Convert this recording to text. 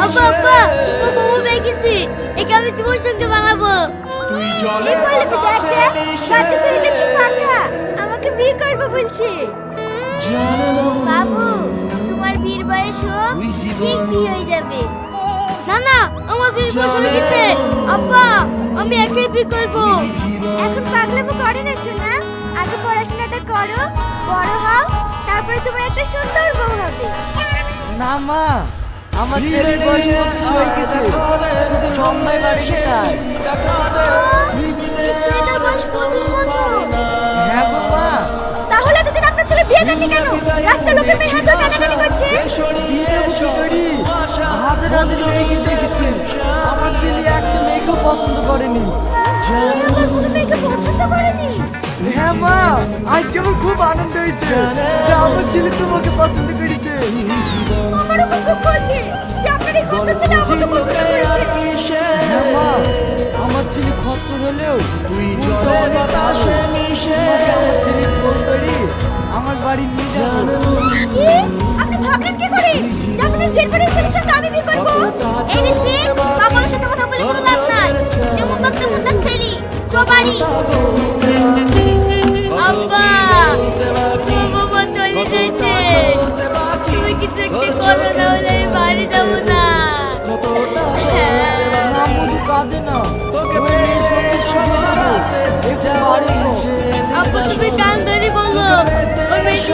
আব্বা আব্বা ও বউ বেগেছি একে আমি জীবন সঙ্গে বানাবো। এই বলে তো দেখ দেখ বাচ্চা ছেলেটা কি পাকা আমাকে বিয়ে করবে বলছে। বাবু তোমার বিয়ের বয়স হোক ঠিক বিয়ে হয়ে যাবে। না না আমার বিয়ের বয়স হয়ে গেছে আব্বা আমি একাই বিয়ে করবো। এখন পাগলামো করে না শোনা, আগে পড়াশোনাটা করো, বড় হও, তারপরে তোমার একটা সুন্দর বউ হবে। না মা, আমার ছেলের বয়স 25 হয়ে গেছে, শুধু লম্বাই বাড়িনি তাই। এই ছেলেটার বয়স 25 বছর। হ্যাঁ গো মা। তাহলে এতদিন আপনার ছেলে বিয়ে দেননি কেন? রাস্তার লোকে মেয়ে হাত ধরে টানাটানি করছে। বিয়ে দেবো কি করি? হাজার হাজার মেয়েকে দেখেছি, আমার ছেলে একটা মেয়েকেও পছন্দ করেনি। আমার কোনো মেয়েকে পছন্দ করেনি। হ্যাঁ মা, আজকে আমার খুব আনন্দ হয়েছে যে আমার ছেলে তোমাকে পছন্দ করেছে। আমারও খুব দুঃখ হচ্ছে যে আপনার এই খচ্চর ছেলে আমাকে পছন্দ করেছে। হ্যাঁ মা, আমার ছেলে খচ্চর হলেও মনটা অনেক ভালো। তোমাকে আমার ছেলের ফোন করি আমার বাড়ি নিয়ে যাবো। কি? আপনি ভাবলেন কি করে যে আপনার গেরবারের ছেলের সঙ্গে আমি বিয়ে করবো? এই ঋত্বিক বাবার সাথে কথা বলে কোনো লাভ নাই। যেমন বাপ তেমন তার ছেলে চো বাড়ি। আব্বা ও বাবা চলে যাচ্ছে তুমি কিছু একটা করো না হলে আমি বাড়ি যাবো না। না মধু কাঁদে না, ওই মেয়ের সঙ্গে শুধু না, একটু বাড়ি চল। আব্বা তুমি কান ধরে বলো ওই মেয়েকে